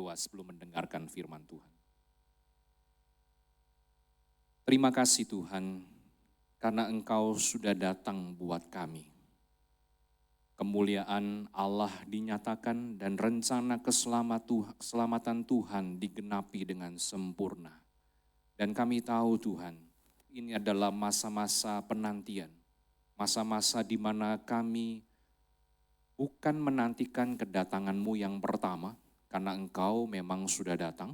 berdoa sebelum mendengarkan firman Tuhan. Terima kasih Tuhan, karena Engkau sudah datang buat kami. Kemuliaan Allah dinyatakan dan rencana keselamatan Tuhan digenapi dengan sempurna. Dan kami tahu Tuhan, ini adalah masa-masa penantian, masa-masa di mana kami bukan menantikan kedatangan-Mu yang pertama, karena Engkau memang sudah datang,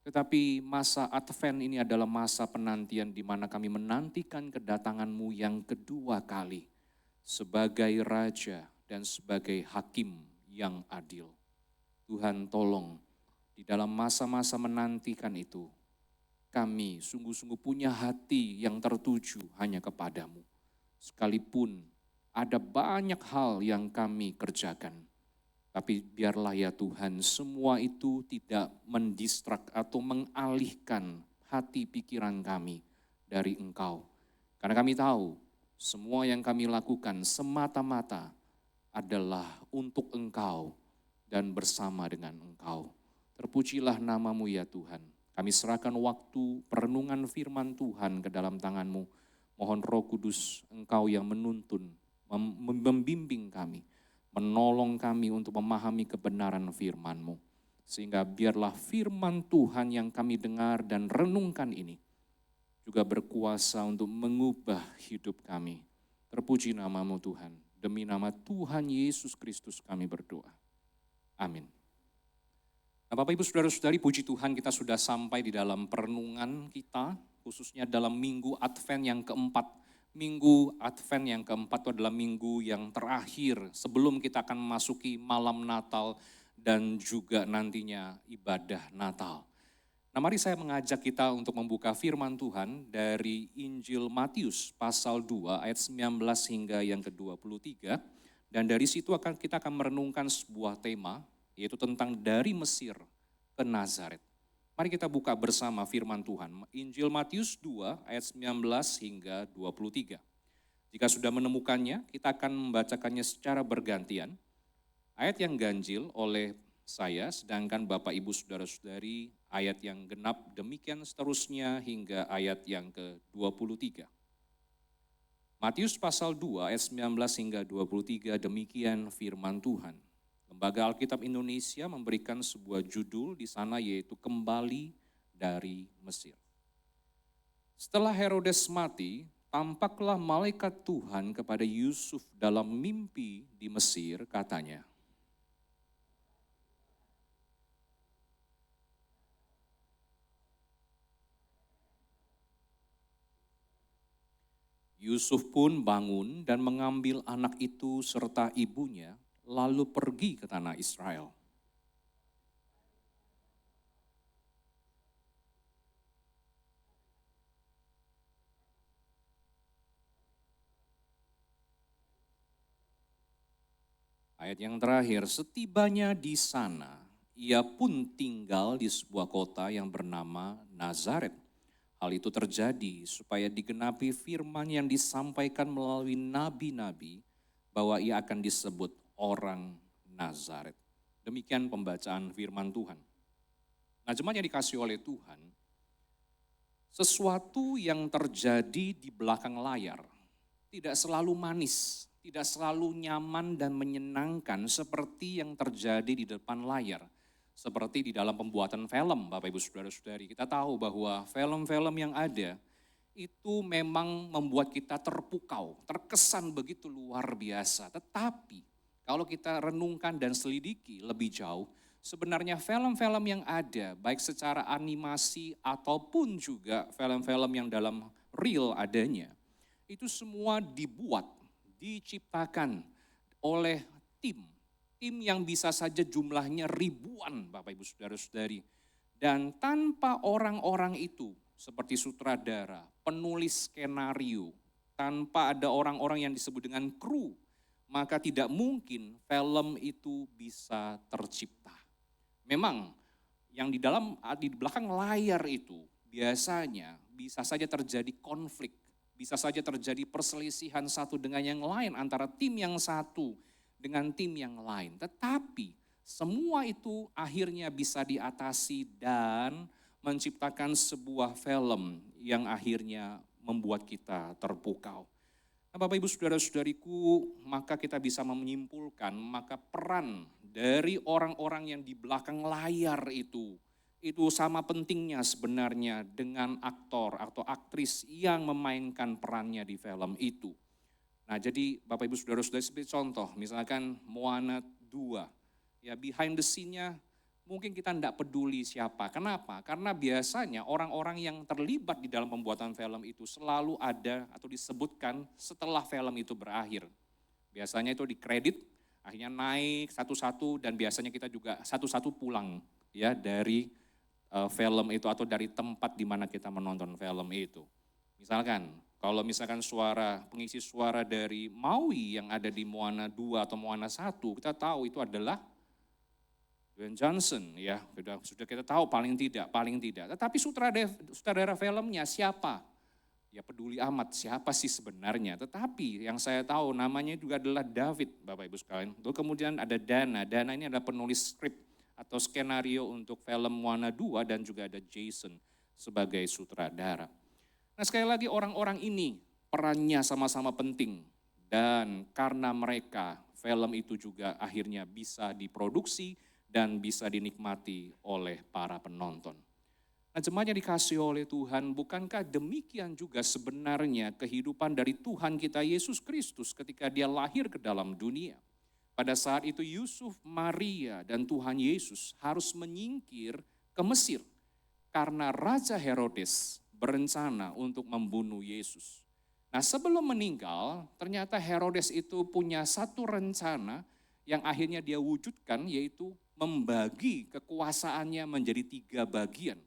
tetapi masa Advent ini adalah masa penantian di mana kami menantikan kedatangan-Mu yang kedua kali, sebagai Raja dan sebagai Hakim yang adil. Tuhan tolong, di dalam masa-masa menantikan itu, kami sungguh-sungguh punya hati yang tertuju hanya kepadamu. Sekalipun ada banyak hal yang kami kerjakan, tapi biarlah ya Tuhan, semua itu tidak mendistrak atau mengalihkan hati pikiran kami dari Engkau. Karena kami tahu, semua yang kami lakukan semata-mata adalah untuk Engkau dan bersama dengan Engkau. Terpujilah nama-Mu ya Tuhan. Kami serahkan waktu perenungan firman Tuhan ke dalam tangan-Mu. Mohon Roh Kudus Engkau yang menuntun, membimbing kami, menolong kami untuk memahami kebenaran firman-Mu. Sehingga biarlah firman Tuhan yang kami dengar dan renungkan ini juga berkuasa untuk mengubah hidup kami. Terpuji nama-Mu Tuhan. Demi nama Tuhan Yesus Kristus kami berdoa. Amin. Nah, Bapak Ibu Saudara-saudari, puji Tuhan kita sudah sampai di dalam perenungan kita, khususnya dalam minggu Advent yang keempat. Minggu Advent yang keempat itu adalah minggu yang terakhir sebelum kita akan memasuki malam Natal dan juga nantinya ibadah Natal. Nah, mari saya mengajak kita untuk membuka firman Tuhan dari Injil Matius pasal 2 ayat 19 hingga yang ke-23. Dan dari situ kita akan merenungkan sebuah tema, yaitu tentang dari Mesir ke Nazaret. Mari kita buka bersama firman Tuhan. Injil Matius 2 ayat 19 hingga 23. Jika sudah menemukannya, kita akan membacakannya secara bergantian. Ayat yang ganjil oleh saya, sedangkan Bapak Ibu Saudara-saudari ayat yang genap, demikian seterusnya hingga ayat yang ke-23. Matius pasal 2 ayat 19 hingga 23, demikian firman Tuhan. Lembaga Alkitab Indonesia memberikan sebuah judul di sana, yaitu Kembali dari Mesir. Setelah Herodes mati, tampaklah malaikat Tuhan kepada Yusuf dalam mimpi di Mesir, katanya, Yusuf pun bangun dan mengambil anak itu serta ibunya, lalu pergi ke tanah Israel. Ayat yang terakhir, setibanya di sana, ia pun tinggal di sebuah kota yang bernama Nazaret. Hal itu terjadi supaya digenapi firman yang disampaikan melalui nabi-nabi bahwa ia akan disebut orang Nazaret. Demikian pembacaan firman Tuhan. Nah, jemaat yang dikasihi oleh Tuhan, sesuatu yang terjadi di belakang layar tidak selalu manis, tidak selalu nyaman dan menyenangkan seperti yang terjadi di depan layar. Seperti di dalam pembuatan film, Bapak Ibu Saudara-saudari, kita tahu bahwa film-film yang ada itu memang membuat kita terpukau, terkesan begitu luar biasa. Tetapi kalau kita renungkan dan selidiki lebih jauh, sebenarnya film-film yang ada, baik secara animasi ataupun juga film-film yang dalam real adanya, itu semua dibuat, diciptakan oleh tim yang bisa saja jumlahnya ribuan, Bapak Ibu Saudara-saudari. Dan tanpa orang-orang itu, seperti sutradara, penulis skenario, tanpa ada orang-orang yang disebut dengan kru, maka tidak mungkin film itu bisa tercipta. Memang yang di belakang layar itu biasanya bisa saja terjadi konflik, bisa saja terjadi perselisihan satu dengan yang lain antara tim yang satu dengan tim yang lain. Tetapi Semua itu akhirnya bisa diatasi dan menciptakan sebuah film yang akhirnya membuat kita terpukau. Nah, Bapak Ibu Saudara-saudariku, maka kita bisa menyimpulkan maka peran dari orang-orang yang di belakang layar itu sama pentingnya sebenarnya dengan aktor atau aktris yang memainkan perannya di film itu. Nah, jadi Bapak Ibu Saudara-saudari seperti contoh, misalkan Moana 2, ya behind the scene-nya mungkin kita tidak peduli siapa. Kenapa? Karena biasanya orang-orang yang terlibat di dalam pembuatan film itu selalu ada atau disebutkan setelah film itu berakhir. Biasanya itu di kredit, akhirnya naik satu-satu dan biasanya kita juga satu-satu pulang ya dari film itu atau dari tempat di mana kita menonton film itu. Misalkan, kalau misalkan pengisi suara dari Maui yang ada di Moana 2 atau Moana 1, kita tahu itu adalah Dwayne Johnson ya, sudah kita tahu paling tidak. Tetapi sutradara filmnya siapa? Ya peduli amat siapa sih sebenarnya. Tetapi yang saya tahu namanya juga adalah David, Bapak Ibu sekalian. Lalu kemudian ada Dana ini adalah penulis skrip atau skenario untuk film Moana 2 dan juga ada Jason sebagai sutradara. Nah sekali lagi orang-orang ini perannya sama-sama penting dan karena mereka film itu juga akhirnya bisa diproduksi dan bisa dinikmati oleh para penonton. Nah jemaat yang dikasihi oleh Tuhan, bukankah demikian juga sebenarnya kehidupan dari Tuhan kita Yesus Kristus ketika dia lahir ke dalam dunia? Pada saat itu Yusuf, Maria, dan Tuhan Yesus harus menyingkir ke Mesir karena Raja Herodes berencana untuk membunuh Yesus. Nah sebelum meninggal, ternyata Herodes itu punya satu rencana yang akhirnya dia wujudkan, yaitu membagi kekuasaannya menjadi 3 bagian.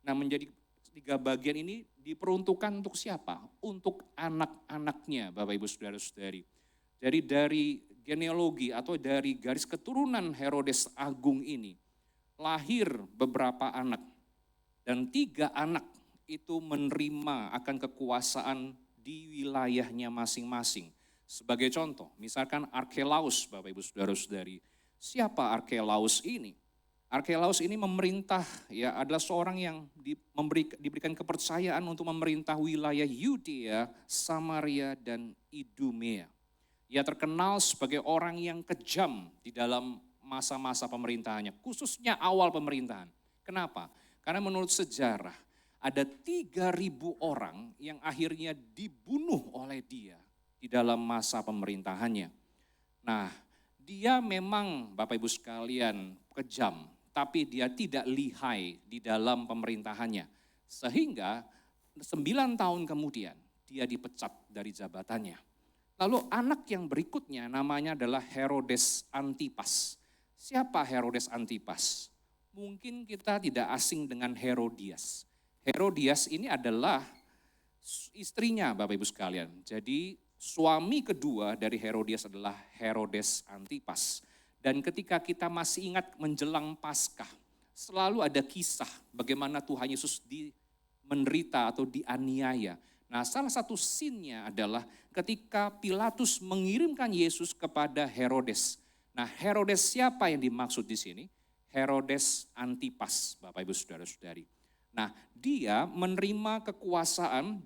Nah menjadi 3 bagian ini diperuntukkan untuk siapa? Untuk anak-anaknya Bapak Ibu Saudara-saudari. Jadi dari genealogi atau dari garis keturunan Herodes Agung ini, lahir beberapa anak. Dan 3 anak itu menerima akan kekuasaan di wilayahnya masing-masing. Sebagai contoh, misalkan Arkelaus Bapak Ibu Saudara-saudari. Siapa Arkelaus ini? Arkelaus ini memerintah, ya adalah seorang yang diberikan kepercayaan untuk memerintah wilayah Yudea, Samaria, dan Idumea. Ia terkenal sebagai orang yang kejam di dalam masa-masa pemerintahannya, khususnya awal pemerintahan. Kenapa? Karena menurut sejarah, ada 3.000 orang yang akhirnya dibunuh oleh dia di dalam masa pemerintahannya. Nah, dia memang Bapak Ibu sekalian kejam, tapi dia tidak lihai di dalam pemerintahannya. Sehingga 9 tahun kemudian dia dipecat dari jabatannya. Lalu anak yang berikutnya namanya adalah Herodes Antipas. Siapa Herodes Antipas? Mungkin kita tidak asing dengan Herodias. Herodias ini adalah istrinya Bapak Ibu sekalian. Jadi suami kedua dari Herodias adalah Herodes Antipas. Dan ketika kita masih ingat menjelang Paskah, selalu ada kisah bagaimana Tuhan Yesus menderita atau dianiaya. Nah salah satu scene-nya adalah ketika Pilatus mengirimkan Yesus kepada Herodes. Nah Herodes siapa yang dimaksud di sini? Herodes Antipas, Bapak Ibu Saudara-saudari. Nah dia menerima kekuasaan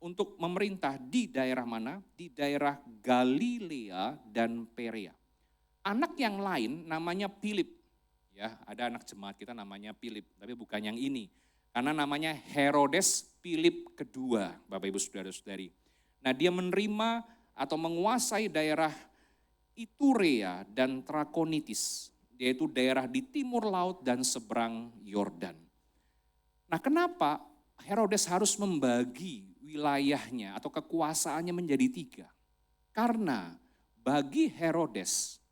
untuk memerintah di daerah mana? Di daerah Galilea dan Perea. Anak yang lain namanya Philip. Ya, ada anak jemaat kita namanya Philip, tapi bukan yang ini. Karena namanya Herodes Philip kedua, Bapak Ibu Saudara-saudari. Nah, dia menerima atau menguasai daerah Iturea dan Trakonitis, yaitu daerah di timur laut dan seberang Yordan. Nah, kenapa Herodes harus membagi wilayahnya atau kekuasaannya menjadi 3? Karena bagi Herodes,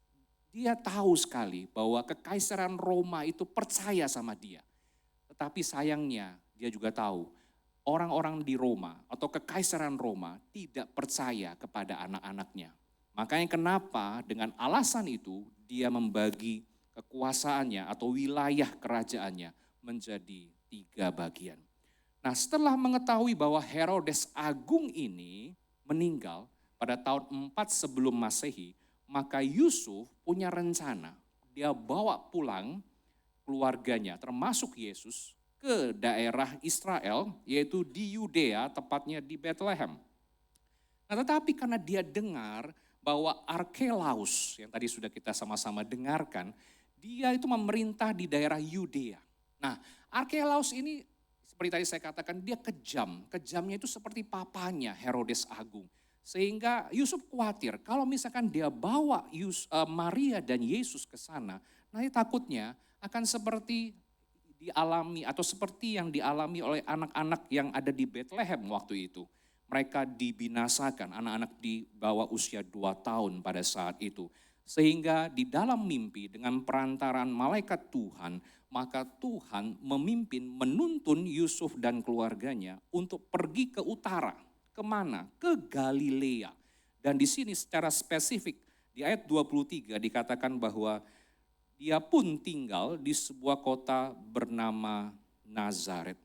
dia tahu sekali bahwa kekaisaran Roma itu percaya sama dia. Tetapi sayangnya dia juga tahu orang-orang di Roma atau kekaisaran Roma tidak percaya kepada anak-anaknya. Makanya kenapa dengan alasan itu dia membagi kekuasaannya atau wilayah kerajaannya menjadi 3 bagian. Nah setelah mengetahui bahwa Herodes Agung ini meninggal pada tahun 4 sebelum Masehi, maka Yusuf punya rencana dia bawa pulang keluarganya, termasuk Yesus, ke daerah Israel, yaitu di Yudea, tepatnya di Bethlehem. Nah, tetapi karena dia dengar bahwa Arkelaus, yang tadi sudah kita sama-sama dengarkan, dia itu memerintah di daerah Yudea. Nah, Arkelaus ini seperti tadi saya katakan, dia kejam. Kejamnya itu seperti papanya, Herodes Agung. Sehingga Yusuf khawatir kalau misalkan dia bawa Maria dan Yesus ke sana, nanti takutnya akan seperti dialami atau seperti yang dialami oleh anak-anak yang ada di Bethlehem waktu itu. Mereka dibinasakan, anak-anak di bawah usia 2 tahun pada saat itu. Sehingga di dalam mimpi dengan perantaraan malaikat Tuhan, maka Tuhan memimpin menuntun Yusuf dan keluarganya untuk pergi ke utara. Kemana? Ke Galilea. Dan di sini secara spesifik di ayat 23 dikatakan bahwa dia pun tinggal di sebuah kota bernama Nazaret.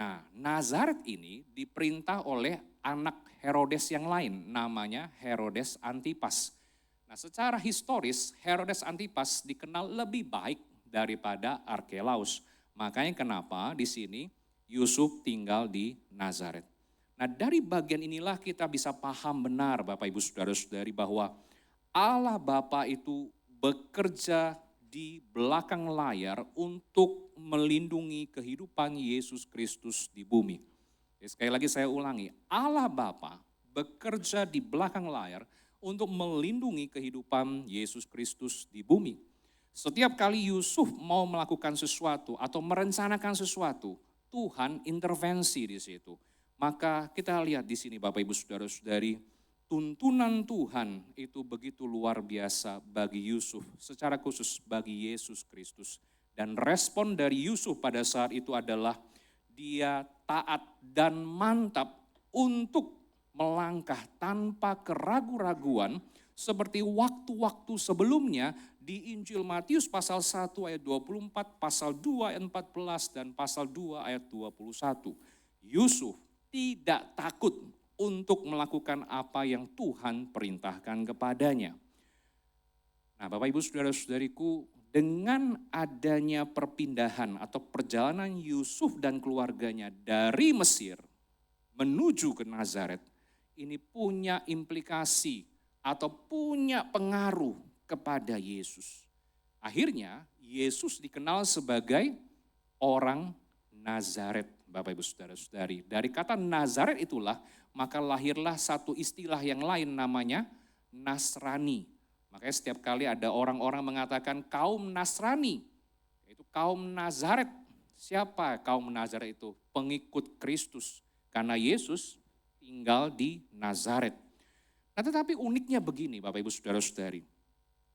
Nah, Nazaret ini diperintah oleh anak Herodes yang lain, namanya Herodes Antipas. Nah, secara historis Herodes Antipas dikenal lebih baik daripada Arkelaus. Makanya kenapa di sini Yusuf tinggal di Nazaret. Nah, dari bagian inilah kita bisa paham benar Bapak Ibu Saudara-saudari bahwa Allah Bapa itu bekerja di belakang layar untuk melindungi kehidupan Yesus Kristus di bumi. Sekali lagi saya ulangi, Allah Bapa bekerja di belakang layar untuk melindungi kehidupan Yesus Kristus di bumi. Setiap kali Yusuf mau melakukan sesuatu atau merencanakan sesuatu, Tuhan intervensi di situ. Maka kita lihat di sini Bapak Ibu Saudara-saudari, tuntunan Tuhan itu begitu luar biasa bagi Yusuf, secara khusus bagi Yesus Kristus. Dan respon dari Yusuf pada saat itu adalah dia taat dan mantap untuk melangkah tanpa keraguan-raguan seperti waktu-waktu sebelumnya di Injil Matius pasal 1 ayat 24, pasal 2 ayat 14, dan pasal 2 ayat 21. Yusuf tidak takut untuk melakukan apa yang Tuhan perintahkan kepadanya. Nah, Bapak Ibu Saudara-saudariku, dengan adanya perpindahan atau perjalanan Yusuf dan keluarganya dari Mesir menuju ke Nazaret, ini punya implikasi atau punya pengaruh kepada Yesus. Akhirnya Yesus dikenal sebagai orang Nazaret, Bapak Ibu Saudara-saudari. Dari kata Nazaret itulah maka lahirlah satu istilah yang lain namanya Nasrani. Makanya setiap kali ada orang-orang mengatakan kaum Nasrani, yaitu kaum Nazaret. Siapa kaum Nazaret itu? Pengikut Kristus. Karena Yesus tinggal di Nazaret. Nah, tetapi uniknya begini Bapak Ibu Saudara-saudari.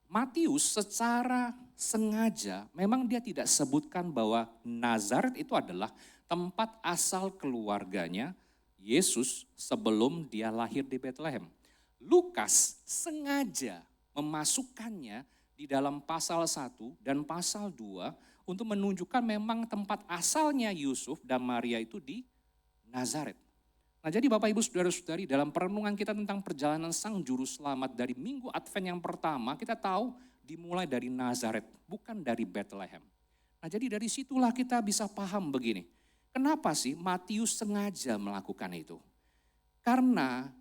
Matius secara sengaja memang dia tidak sebutkan bahwa Nazaret itu adalah tempat asal keluarganya Yesus sebelum dia lahir di Bethlehem. Lukas sengaja memasukkannya di dalam pasal 1 dan pasal 2 untuk menunjukkan memang tempat asalnya Yusuf dan Maria itu di Nazaret. Nah, jadi Bapak Ibu Saudara-saudari, dalam perenungan kita tentang perjalanan Sang Juru Selamat dari Minggu Advent yang pertama, kita tahu dimulai dari Nazaret, bukan dari Bethlehem. Nah, jadi dari situlah kita bisa paham begini. Kenapa sih Matius sengaja melakukan itu? Karena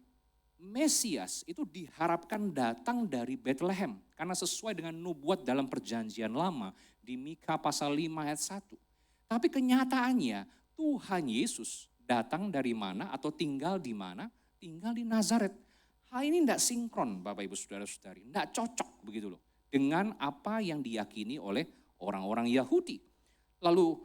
Mesias itu diharapkan datang dari Bethlehem. Karena sesuai dengan nubuat dalam perjanjian lama di Mika pasal 5 ayat 1. Tapi kenyataannya Tuhan Yesus datang dari mana atau tinggal di mana? Tinggal di Nazaret. Hal ini tidak sinkron Bapak Ibu Saudara-saudari. Tidak cocok begitu loh. Dengan apa yang diyakini oleh orang-orang Yahudi. Lalu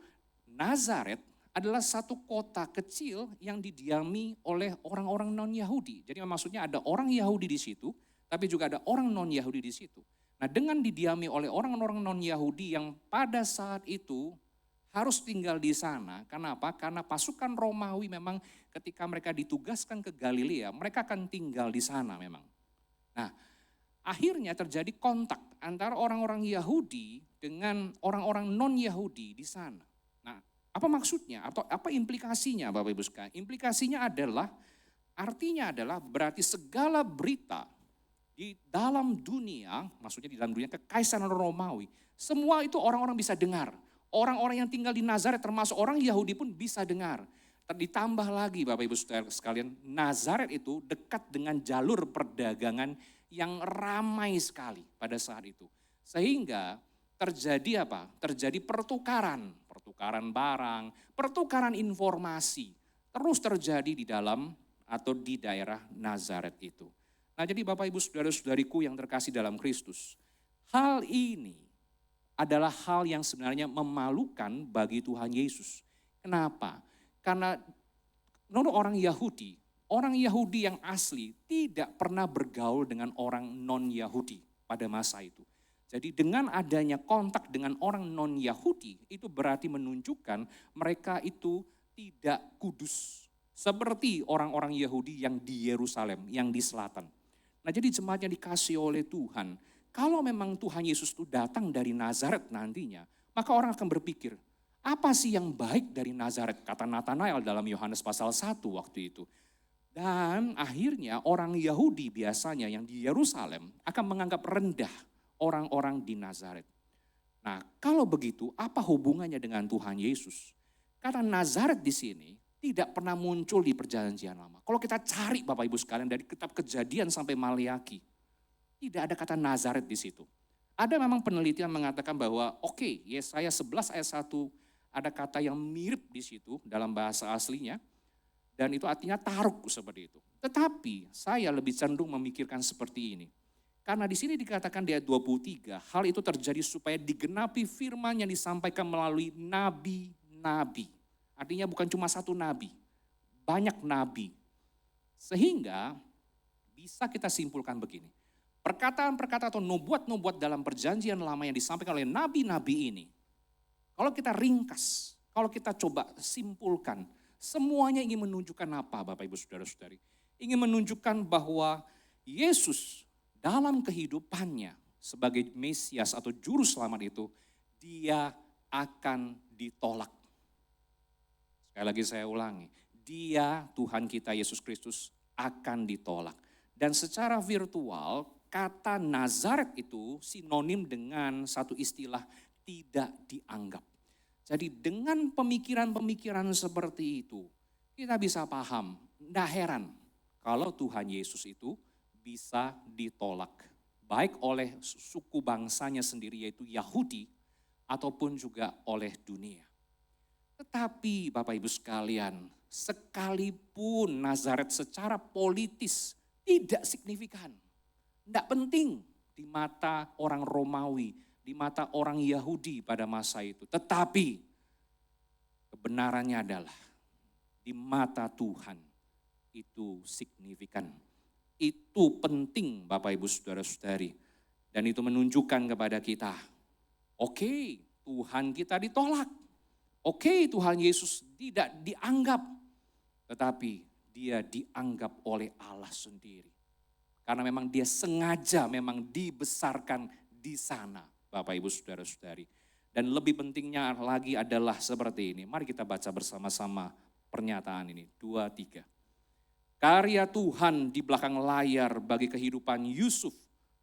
Nazaret adalah satu kota kecil yang didiami oleh orang-orang non-Yahudi. Jadi maksudnya ada orang Yahudi di situ, tapi juga ada orang non-Yahudi di situ. Nah, dengan didiami oleh orang-orang non-Yahudi yang pada saat itu harus tinggal di sana. Kenapa? Karena pasukan Romawi memang ketika mereka ditugaskan ke Galilea, mereka akan tinggal di sana memang. Nah, akhirnya terjadi kontak antara orang-orang Yahudi dengan orang-orang non-Yahudi di sana. Nah, apa maksudnya atau apa implikasinya Bapak Ibu sekalian? Implikasinya adalah, artinya adalah berarti segala berita Di dalam dunia, maksudnya di dalam dunia kekaisaran Romawi, semua itu orang-orang bisa dengar. Orang-orang yang tinggal di Nazaret termasuk orang Yahudi pun bisa dengar. Ditambah lagi Bapak Ibu Saudara sekalian, Nazaret itu dekat dengan jalur perdagangan yang ramai sekali pada saat itu. Sehingga terjadi apa? Terjadi pertukaran barang, pertukaran informasi. Terus terjadi di dalam atau di daerah Nazaret itu. Nah jadi Bapak Ibu Saudara-saudariku yang terkasih dalam Kristus, hal ini adalah hal yang sebenarnya memalukan bagi Tuhan Yesus. Kenapa? Karena menurut orang Yahudi yang asli tidak pernah bergaul dengan orang non-Yahudi pada masa itu. Jadi dengan adanya kontak dengan orang non-Yahudi itu berarti menunjukkan mereka itu tidak kudus. Seperti orang-orang Yahudi yang di Yerusalem, yang di selatan. Nah jadi jemaatnya dikasih oleh Tuhan. Kalau memang Tuhan Yesus itu datang dari Nazaret nantinya, maka orang akan berpikir, apa sih yang baik dari Nazaret? Kata Natanael dalam Yohanes pasal 1 waktu itu. Dan akhirnya orang Yahudi biasanya yang di Yerusalem akan menganggap rendah orang-orang di Nazaret. Nah kalau begitu apa hubungannya dengan Tuhan Yesus? Karena Nazaret di sini tidak pernah muncul di perjanjian lama. Kalau kita cari Bapak Ibu sekalian dari kitab Kejadian sampai Maliaki, tidak ada kata Nazaret di situ. Ada memang penelitian mengatakan bahwa Yesaya 11 ayat 1 ada kata yang mirip di situ dalam bahasa aslinya. Dan itu artinya taruk seperti itu. Tetapi saya lebih cenderung memikirkan seperti ini. Karena di sini dikatakan di ayat 23, hal itu terjadi supaya digenapi firman yang disampaikan melalui nabi-nabi. Artinya bukan cuma satu nabi, banyak nabi. Sehingga bisa kita simpulkan begini. Perkataan-perkataan atau nubuat-nubuat dalam perjanjian lama yang disampaikan oleh nabi-nabi ini, kalau kita ringkas, kalau kita coba simpulkan, semuanya ingin menunjukkan apa Bapak Ibu Saudara-saudari? Ingin menunjukkan bahwa Yesus dalam kehidupannya sebagai Mesias atau Juru Selamat itu, dia akan ditolak. Sekali lagi saya ulangi, dia Tuhan kita Yesus Kristus akan ditolak. Dan secara virtual, kata Nazaret itu sinonim dengan satu istilah tidak dianggap. Jadi dengan pemikiran-pemikiran seperti itu, kita bisa paham, tidak heran kalau Tuhan Yesus itu bisa ditolak. Baik oleh suku bangsanya sendiri yaitu Yahudi, ataupun juga oleh dunia. Tetapi Bapak Ibu sekalian, sekalipun Nazaret secara politis tidak signifikan, tidak penting di mata orang Romawi, di mata orang Yahudi pada masa itu. Tetapi kebenarannya adalah di mata Tuhan itu signifikan. Itu penting Bapak Ibu Saudara-saudari. Dan itu menunjukkan kepada kita, Tuhan kita ditolak. Tuhan Yesus tidak dianggap. Tetapi dia dianggap oleh Allah sendiri. Karena memang dia sengaja memang dibesarkan di sana Bapak Ibu Saudara-saudari. Dan lebih pentingnya lagi adalah seperti ini. Mari kita baca bersama-sama pernyataan ini. 2, 3. Karya Tuhan di belakang layar bagi kehidupan Yusuf,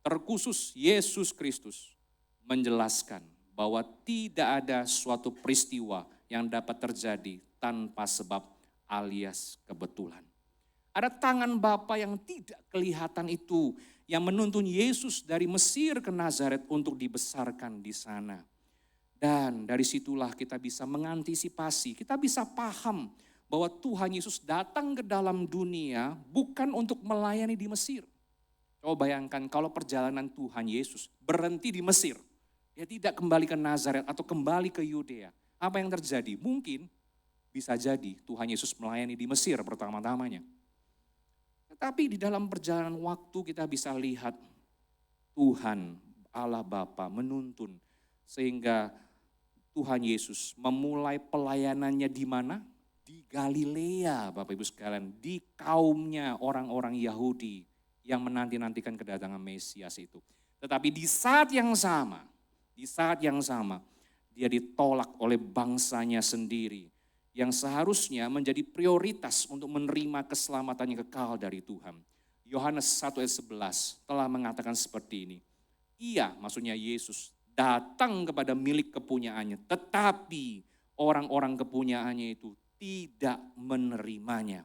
terkhusus Yesus Kristus, menjelaskan bahwa tidak ada suatu peristiwa yang dapat terjadi tanpa sebab alias kebetulan. Ada tangan Bapa yang tidak kelihatan itu yang menuntun Yesus dari Mesir ke Nazaret untuk dibesarkan di sana. Dan dari situlah kita bisa mengantisipasi, kita bisa paham bahwa Tuhan Yesus datang ke dalam dunia bukan untuk melayani di Mesir. Coba bayangkan kalau perjalanan Tuhan Yesus berhenti di Mesir. Dia tidak kembali ke Nazaret atau kembali ke Yudea. Apa yang terjadi? Mungkin bisa jadi Tuhan Yesus melayani di Mesir pertama-tamanya. Tetapi di dalam perjalanan waktu kita bisa lihat Tuhan Allah Bapa menuntun sehingga Tuhan Yesus memulai pelayanannya di mana? Di Galilea Bapak Ibu sekalian, di kaumnya orang-orang Yahudi yang menanti-nantikan kedatangan Mesias itu. Tetapi di saat yang sama, dia ditolak oleh bangsanya sendiri yang seharusnya menjadi prioritas untuk menerima keselamatan yang kekal dari Tuhan. Yohanes 1 ayat 11 telah mengatakan seperti ini. Ia, maksudnya Yesus, datang kepada milik kepunyaannya, tetapi orang-orang kepunyaannya itu tidak menerimanya.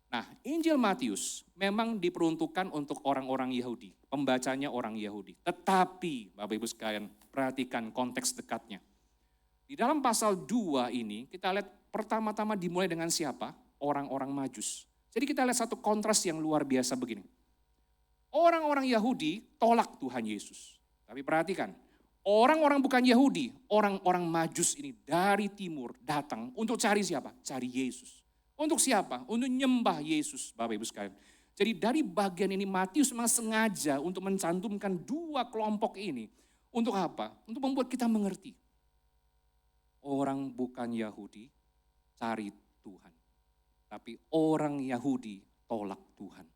Nah, Injil Matius memang diperuntukkan untuk orang-orang Yahudi, pembacanya orang Yahudi. Tetapi, Bapak Ibu sekalian, perhatikan konteks dekatnya. Di dalam pasal 2 ini, kita lihat pertama-tama dimulai dengan siapa? Orang-orang Majus. Jadi kita lihat satu kontras yang luar biasa begini. Orang-orang Yahudi tolak Tuhan Yesus. Tapi perhatikan, orang-orang bukan Yahudi, orang-orang Majus ini dari timur datang untuk cari siapa? Cari Yesus. Untuk siapa? Untuk nyembah Yesus, Bapak Ibu sekalian. Jadi dari bagian ini Matius memang sengaja untuk mencantumkan dua kelompok ini. Untuk apa? Untuk membuat kita mengerti. Orang bukan Yahudi cari Tuhan. Tapi orang Yahudi tolak Tuhan.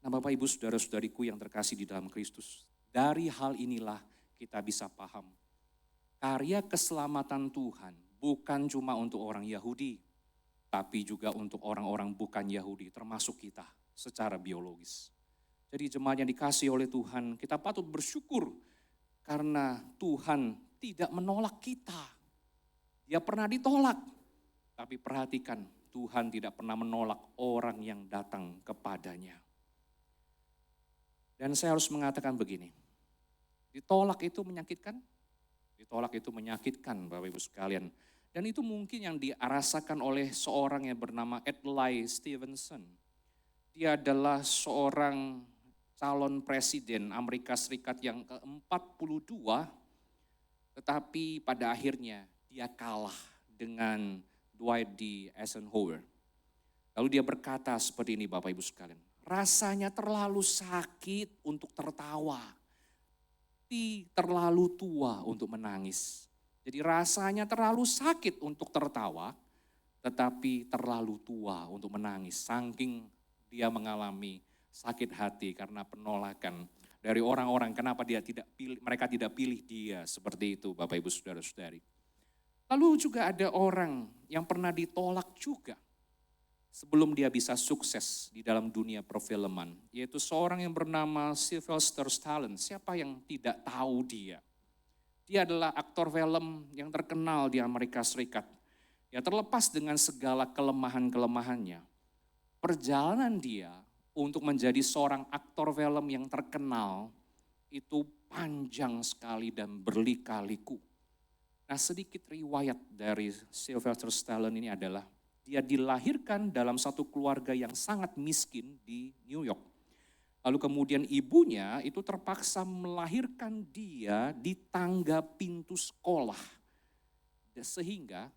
Nah Bapak Ibu saudara-saudariku yang terkasih di dalam Kristus. Dari hal inilah kita bisa paham. Karya keselamatan Tuhan bukan cuma untuk orang Yahudi. Tapi juga untuk orang-orang bukan Yahudi, termasuk kita secara biologis. Jadi jemaat yang dikasihi oleh Tuhan, kita patut bersyukur karena Tuhan tidak menolak kita. Dia pernah ditolak, tapi perhatikan Tuhan tidak pernah menolak orang yang datang kepadanya. Dan saya harus mengatakan begini, ditolak itu menyakitkan? Ditolak itu menyakitkan Bapak Ibu sekalian. Dan itu mungkin yang dirasakan oleh seorang yang bernama Adlai Stevenson. Dia adalah seorang calon presiden Amerika Serikat yang ke-42, tetapi pada akhirnya dia kalah dengan Dwight D. Eisenhower. Lalu dia berkata seperti ini Bapak Ibu sekalian, rasanya terlalu sakit untuk tertawa, terlalu tua untuk menangis. Jadi rasanya terlalu sakit untuk tertawa, tetapi terlalu tua untuk menangis. Saking dia mengalami sakit hati karena penolakan dari orang-orang. Kenapa mereka tidak pilih dia seperti itu Bapak Ibu Saudara-saudari. Lalu juga ada orang yang pernah ditolak juga sebelum dia bisa sukses di dalam dunia perfilman. Yaitu seorang yang bernama Sylvester Stallone. Siapa yang tidak tahu dia? Dia adalah aktor film yang terkenal di Amerika Serikat. Ya terlepas dengan segala kelemahan-kelemahannya. Perjalanan dia untuk menjadi seorang aktor film yang terkenal itu panjang sekali dan berlika-liku. Nah sedikit riwayat dari Sylvester Stallone ini adalah dia dilahirkan dalam satu keluarga yang sangat miskin di New York. Lalu kemudian ibunya itu terpaksa melahirkan dia di tangga pintu sekolah. Sehingga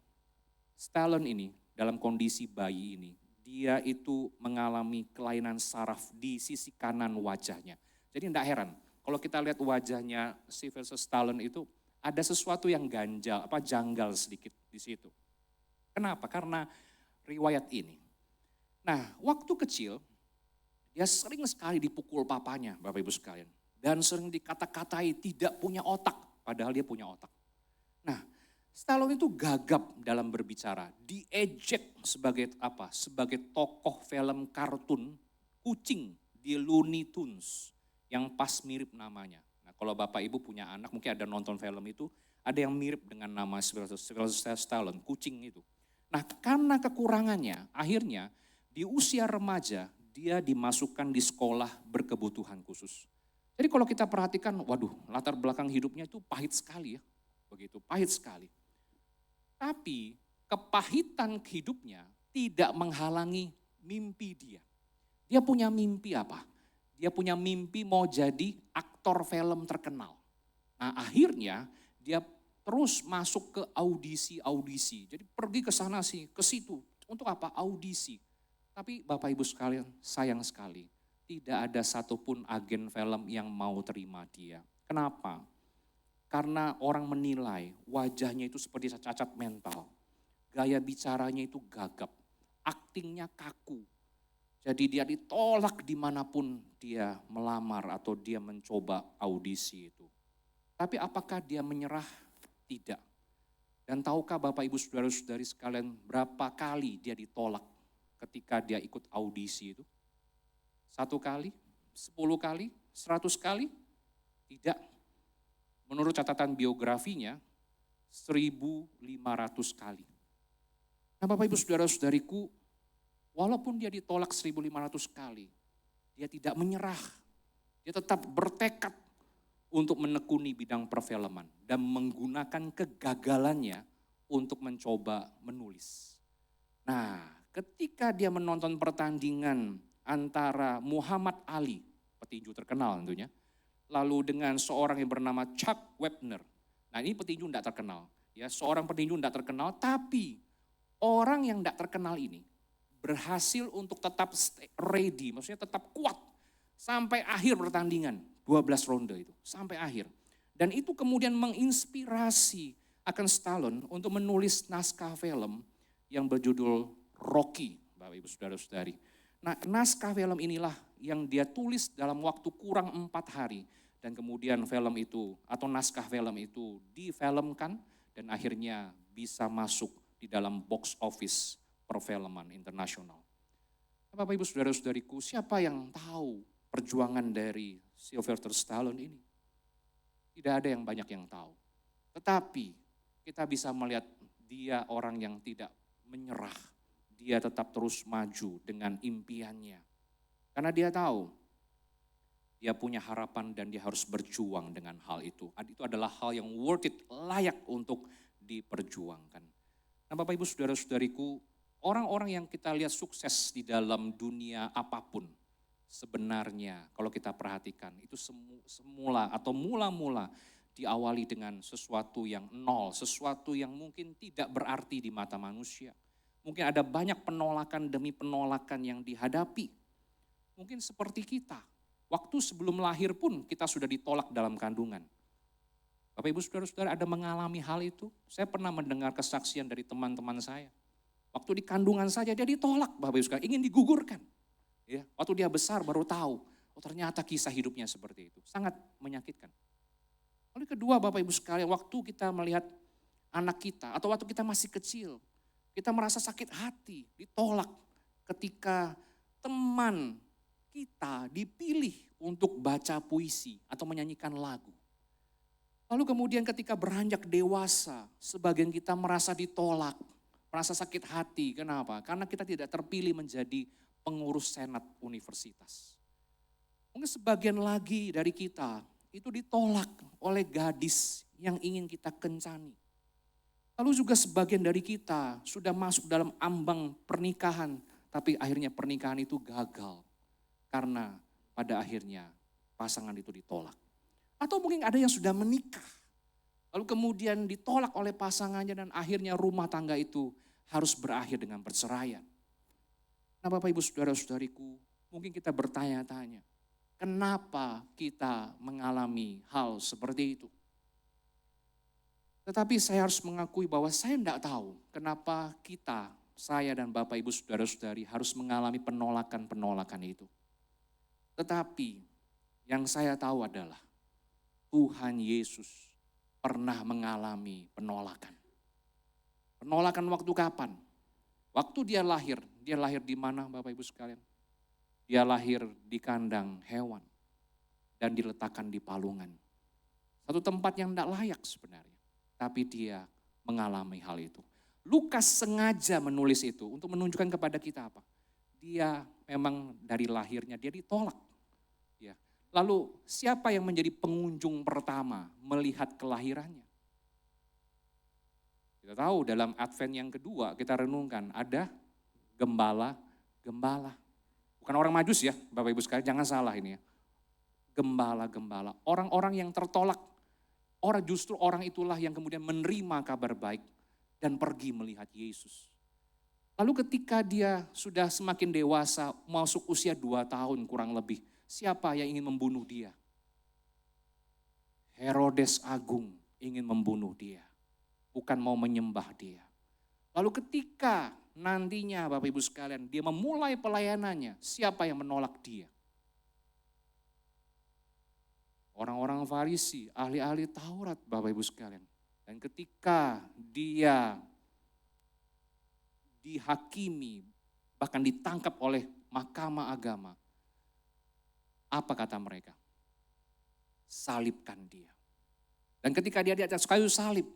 Stallone ini dalam kondisi bayi ini, dia itu mengalami kelainan saraf di sisi kanan wajahnya. Jadi tidak heran, kalau kita lihat wajahnya Sylvester Stallone itu ada sesuatu yang janggal sedikit di situ. Kenapa? Karena riwayat ini. Nah, waktu kecil dia sering sekali dipukul papanya, Bapak Ibu sekalian. Dan sering dikata-katai tidak punya otak, padahal dia punya otak. Nah, Stallone itu gagap dalam berbicara, diejek sebagai apa? Sebagai tokoh film kartun kucing di Looney Tunes yang pas mirip namanya. Nah, kalau Bapak Ibu punya anak, mungkin ada nonton film itu, ada yang mirip dengan nama Sylvester Stallone, kucing itu. Nah, karena kekurangannya, akhirnya di usia remaja dia dimasukkan di sekolah berkebutuhan khusus. Jadi kalau kita perhatikan, waduh latar belakang hidupnya itu pahit sekali ya. Begitu, pahit sekali. Tapi kepahitan hidupnya tidak menghalangi mimpi dia. Dia punya mimpi apa? Dia punya mimpi mau jadi aktor film terkenal. Nah akhirnya dia terus masuk ke audisi. Jadi pergi ke sana sih, ke situ. Untuk apa? Audisi. Tapi Bapak Ibu sekalian, sayang sekali. Tidak ada satupun agen film yang mau terima dia. Kenapa? Karena orang menilai wajahnya itu seperti cacat mental. Gaya bicaranya itu gagap. Aktingnya kaku. Jadi dia ditolak dimanapun dia melamar atau dia mencoba audisi itu. Tapi apakah dia menyerah? Tidak. Dan tahukah Bapak Ibu saudara-saudari sekalian berapa kali dia ditolak ketika dia ikut audisi itu? 1 kali, 10 kali, 100 kali? Tidak. Menurut catatan biografinya, 1.500 kali. Nah Bapak Ibu Saudara-saudariku, walaupun dia ditolak 1.500 kali, dia tidak menyerah. Dia tetap bertekad untuk menekuni bidang perfilman dan menggunakan kegagalannya untuk mencoba menulis. Nah, ketika dia menonton pertandingan antara Muhammad Ali, petinju terkenal tentunya, lalu dengan seorang yang bernama Chuck Wepner. Nah, ini petinju tidak terkenal, ya, seorang petinju tidak terkenal, tapi orang yang tidak terkenal ini berhasil untuk tetap stay ready, maksudnya tetap kuat sampai akhir pertandingan, 12 ronde itu, sampai akhir. Dan itu kemudian menginspirasi akan Stallone untuk menulis naskah film yang berjudul Rocky, Bapak Ibu Saudara-saudari. Nah, naskah film inilah yang dia tulis dalam waktu kurang 4 hari. Dan kemudian film itu atau naskah film itu difilmkan dan akhirnya bisa masuk di dalam box office perfilman internasional. Bapak Ibu Saudara-saudariku, siapa yang tahu perjuangan dari Sylvester Stallone ini? Tidak ada yang banyak yang tahu. Tetapi kita bisa melihat dia orang yang tidak menyerah. Dia tetap terus maju dengan impiannya. Karena dia tahu, dia punya harapan dan dia harus berjuang dengan hal itu. Itu adalah hal yang worth it, layak untuk diperjuangkan. Nah Bapak Ibu Saudara-saudariku, orang-orang yang kita lihat sukses di dalam dunia apapun, sebenarnya kalau kita perhatikan itu semula atau mula-mula diawali dengan sesuatu yang nol, sesuatu yang mungkin tidak berarti di mata manusia. Mungkin ada banyak penolakan demi penolakan yang dihadapi. Mungkin seperti kita, waktu sebelum lahir pun kita sudah ditolak dalam kandungan. Bapak Ibu Saudara-saudara ada mengalami hal itu? Saya pernah mendengar kesaksian dari teman-teman saya. Waktu di kandungan saja dia ditolak, Bapak Ibu Saudara, ingin digugurkan. Ya, waktu dia besar baru tahu, oh ternyata kisah hidupnya seperti itu. Sangat menyakitkan. Lalu kedua Bapak Ibu sekalian, waktu kita melihat anak kita atau waktu kita masih kecil, kita merasa sakit hati, ditolak ketika teman kita dipilih untuk baca puisi atau menyanyikan lagu. Lalu kemudian ketika beranjak dewasa, sebagian kita merasa ditolak, merasa sakit hati. Kenapa? Karena kita tidak terpilih menjadi pengurus senat universitas. Mungkin sebagian lagi dari kita itu ditolak oleh gadis yang ingin kita kencani. Lalu juga sebagian dari kita sudah masuk dalam ambang pernikahan, tapi akhirnya pernikahan itu gagal. Karena pada akhirnya pasangan itu ditolak. Atau mungkin ada yang sudah menikah, lalu kemudian ditolak oleh pasangannya dan akhirnya rumah tangga itu harus berakhir dengan perceraian. Nah Bapak Ibu Saudara-saudariku, mungkin kita bertanya-tanya, kenapa kita mengalami hal seperti itu? Tetapi saya harus mengakui bahwa saya tidak tahu kenapa kita, saya dan Bapak Ibu Saudara-saudari harus mengalami penolakan-penolakan itu. Tetapi yang saya tahu adalah Tuhan Yesus pernah mengalami penolakan. Penolakan waktu kapan? Waktu dia lahir di mana Bapak Ibu sekalian? Dia lahir di kandang hewan dan diletakkan di palungan. Satu tempat yang tidak layak sebenarnya, tapi dia mengalami hal itu. Lukas sengaja menulis itu untuk menunjukkan kepada kita apa? Dia memang dari lahirnya dia ditolak. Ya. Lalu siapa yang menjadi pengunjung pertama melihat kelahirannya? Kita tahu dalam Advent yang kedua kita renungkan ada gembala-gembala. Bukan orang Majus ya Bapak Ibu sekalian, jangan salah ini ya. Gembala-gembala, orang-orang yang tertolak. Justru orang itulah yang kemudian menerima kabar baik dan pergi melihat Yesus. Lalu ketika dia sudah semakin dewasa, masuk usia 2 tahun kurang lebih, siapa yang ingin membunuh dia? Herodes Agung ingin membunuh dia. Bukan mau menyembah dia. Lalu ketika nantinya Bapak Ibu sekalian, dia memulai pelayanannya, siapa yang menolak dia? Orang-orang Farisi, ahli-ahli Taurat Bapak Ibu sekalian. Dan ketika dia dihakimi, bahkan ditangkap oleh mahkamah agama, Apa kata mereka? Salibkan dia. Dan ketika dia di atas kayu salib,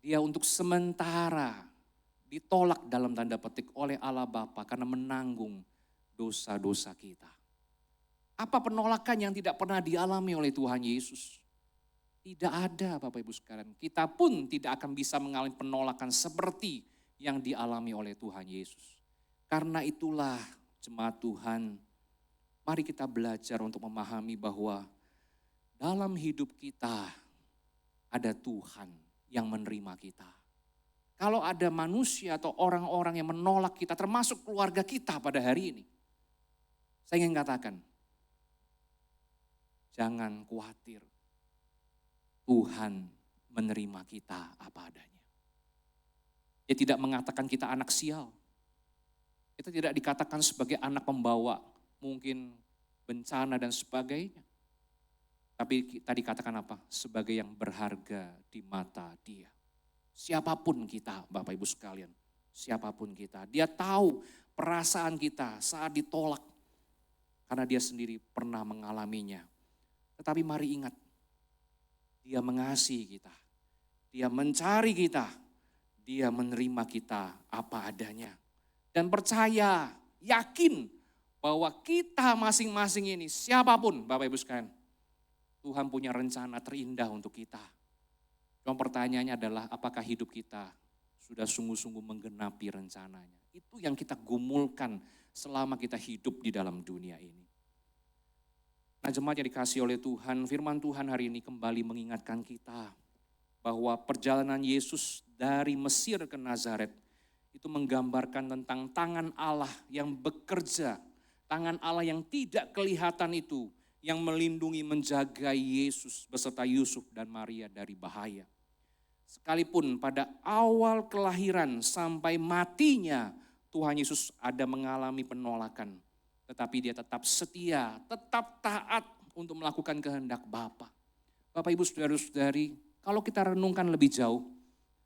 dia untuk sementara ditolak dalam tanda petik oleh Allah Bapa karena menanggung dosa-dosa kita. Apa penolakan yang tidak pernah dialami oleh Tuhan Yesus? Tidak ada Bapak Ibu sekalian. Kita pun tidak akan bisa mengalami penolakan seperti yang dialami oleh Tuhan Yesus. Karena itulah jemaat Tuhan, mari kita belajar untuk memahami bahwa dalam hidup kita ada Tuhan yang menerima kita. Kalau ada manusia atau orang-orang yang menolak kita, termasuk keluarga kita pada hari ini, saya ingin katakan, jangan khawatir, Tuhan menerima kita apa adanya. Dia tidak mengatakan kita anak sial. Kita tidak dikatakan sebagai anak pembawa mungkin bencana dan sebagainya. Tapi kita dikatakan apa? Sebagai yang berharga di mata Dia. Siapapun kita, Bapak Ibu sekalian, siapapun kita. Dia tahu perasaan kita saat ditolak. Karena Dia sendiri pernah mengalaminya. Tetapi mari ingat, Dia mengasihi kita. Dia mencari kita. Dia menerima kita apa adanya. Dan percaya, yakin bahwa kita masing-masing ini, siapapun Bapak Ibu sekalian, Tuhan punya rencana terindah untuk kita. Cuma pertanyaannya adalah apakah hidup kita sudah sungguh-sungguh menggenapi rencananya. Itu yang kita gumulkan selama kita hidup di dalam dunia ini. Nah jemaat yang dikasihi oleh Tuhan, firman Tuhan hari ini kembali mengingatkan kita bahwa perjalanan Yesus dari Mesir ke Nazaret itu menggambarkan tentang tangan Allah yang bekerja, tangan Allah yang tidak kelihatan itu, yang melindungi menjaga Yesus beserta Yusuf dan Maria dari bahaya. Sekalipun pada awal kelahiran sampai matinya Tuhan Yesus ada mengalami penolakan. Tetapi Dia tetap setia, tetap taat untuk melakukan kehendak Bapa. Bapak Ibu saudara-saudari, kalau kita renungkan lebih jauh,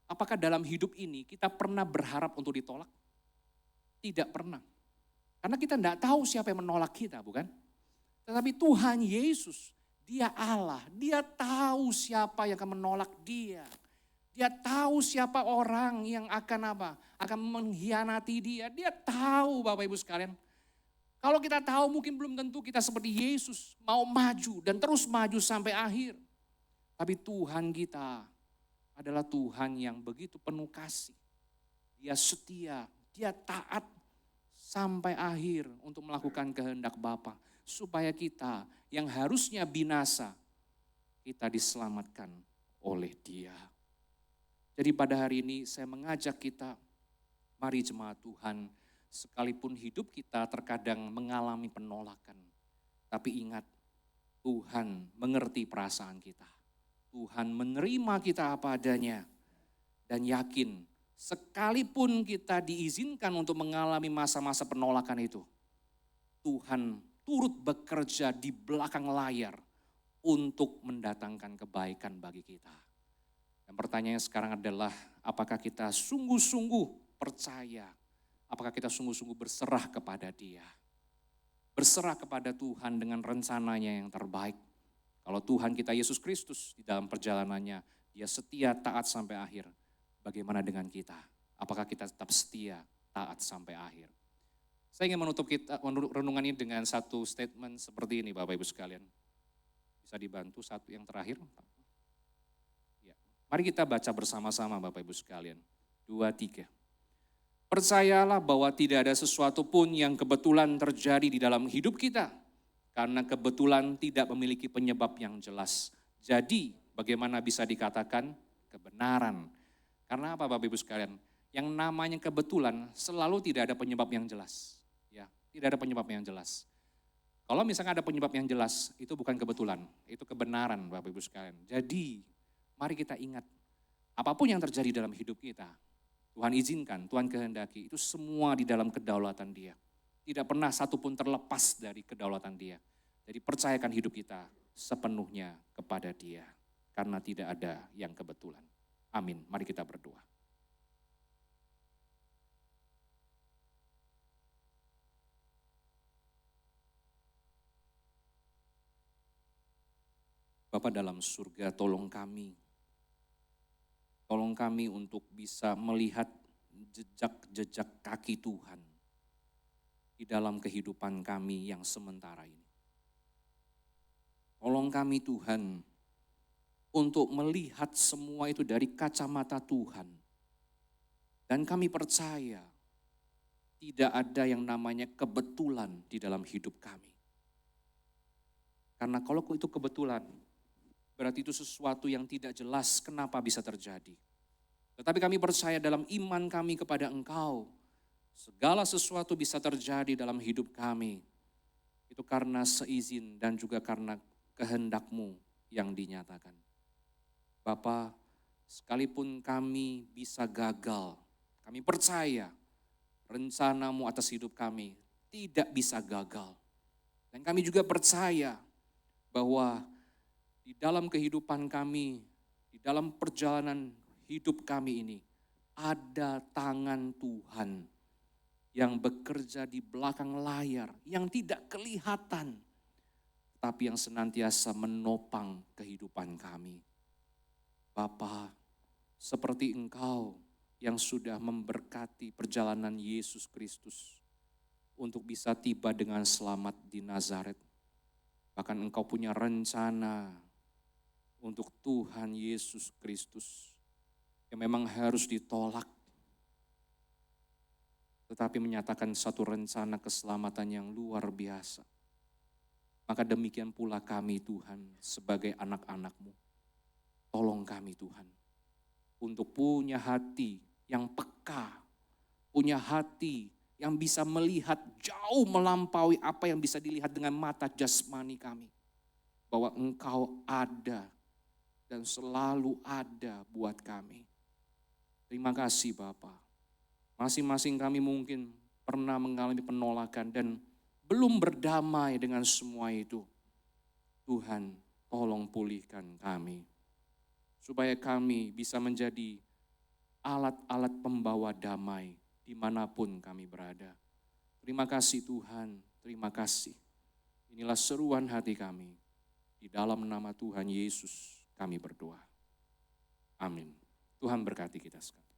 apakah dalam hidup ini kita pernah berharap untuk ditolak? Tidak pernah. Karena kita tidak tahu siapa yang menolak kita, bukan? Tetapi Tuhan Yesus, Dia Allah, Dia tahu siapa yang akan menolak Dia. Dia tahu siapa orang yang akan apa? Akan mengkhianati Dia. Dia tahu Bapak Ibu sekalian. Kalau kita tahu mungkin belum tentu kita seperti Yesus mau maju dan terus maju sampai akhir. Tapi Tuhan kita adalah Tuhan yang begitu penuh kasih. Dia setia, Dia taat sampai akhir untuk melakukan kehendak Bapa. Supaya kita yang harusnya binasa, kita diselamatkan oleh Dia. Jadi pada hari ini saya mengajak kita, mari jemaat Tuhan, sekalipun hidup kita terkadang mengalami penolakan. Tapi ingat, Tuhan mengerti perasaan kita. Tuhan menerima kita apa adanya. Dan yakin, sekalipun kita diizinkan untuk mengalami masa-masa penolakan itu, Tuhan turut bekerja di belakang layar untuk mendatangkan kebaikan bagi kita. Dan pertanyaannya sekarang adalah, apakah kita sungguh-sungguh percaya? Apakah kita sungguh-sungguh berserah kepada Dia? Berserah kepada Tuhan dengan rencananya yang terbaik. Kalau Tuhan kita Yesus Kristus di dalam perjalanannya, Dia setia taat sampai akhir. Bagaimana dengan kita? Apakah kita tetap setia taat sampai akhir? Saya ingin menutup renungan ini dengan satu statement seperti ini Bapak Ibu sekalian. Bisa dibantu satu yang terakhir? Ya. Mari kita baca bersama-sama Bapak Ibu sekalian. 2, 3. Percayalah bahwa tidak ada sesuatu pun yang kebetulan terjadi di dalam hidup kita. Karena kebetulan tidak memiliki penyebab yang jelas. Jadi bagaimana bisa dikatakan kebenaran? Karena apa Bapak Ibu sekalian? Yang namanya kebetulan selalu tidak ada penyebab yang jelas. Ya, tidak ada penyebab yang jelas. Kalau misalnya ada penyebab yang jelas, itu bukan kebetulan, itu kebenaran Bapak Ibu sekalian. Jadi, mari kita ingat, apapun yang terjadi dalam hidup kita, Tuhan izinkan, Tuhan kehendaki, itu semua di dalam kedaulatan Dia. Tidak pernah satu pun terlepas dari kedaulatan Dia. Jadi percayakan hidup kita sepenuhnya kepada Dia, karena tidak ada yang kebetulan. Amin, mari kita berdoa. Bapa dalam surga, tolong kami. Tolong kami untuk bisa melihat jejak-jejak kaki Tuhan di dalam kehidupan kami yang sementara ini. Tolong kami Tuhan untuk melihat semua itu dari kacamata Tuhan. Dan kami percaya tidak ada yang namanya kebetulan di dalam hidup kami. Karena kalau itu kebetulan, berarti itu sesuatu yang tidak jelas kenapa bisa terjadi. Tetapi kami percaya dalam iman kami kepada Engkau, segala sesuatu bisa terjadi dalam hidup kami. Itu karena seizin dan juga karena kehendak-Mu yang dinyatakan. Bapa, sekalipun kami bisa gagal, kami percaya rencana-Mu atas hidup kami tidak bisa gagal. Dan kami juga percaya bahwa di dalam kehidupan kami, di dalam perjalanan hidup kami ini, ada tangan Tuhan yang bekerja di belakang layar, yang tidak kelihatan, tapi yang senantiasa menopang kehidupan kami. Bapa, seperti Engkau yang sudah memberkati perjalanan Yesus Kristus untuk bisa tiba dengan selamat di Nazaret. Bahkan Engkau punya rencana untuk Tuhan Yesus Kristus yang memang harus ditolak, tetapi menyatakan satu rencana keselamatan yang luar biasa. Maka demikian pula kami Tuhan sebagai anak-anak-Mu. Tolong kami Tuhan untuk punya hati yang peka, punya hati yang bisa melihat jauh melampaui apa yang bisa dilihat dengan mata jasmani kami. Bahwa Engkau ada dan selalu ada buat kami. Terima kasih Bapa. Masing-masing kami mungkin pernah mengalami penolakan dan belum berdamai dengan semua itu. Tuhan, tolong pulihkan kami. Supaya kami bisa menjadi alat-alat pembawa damai dimanapun kami berada. Terima kasih Tuhan, terima kasih. Inilah seruan hati kami. Di dalam nama Tuhan Yesus kami berdoa. Amin. Tuhan berkati kita sekalian.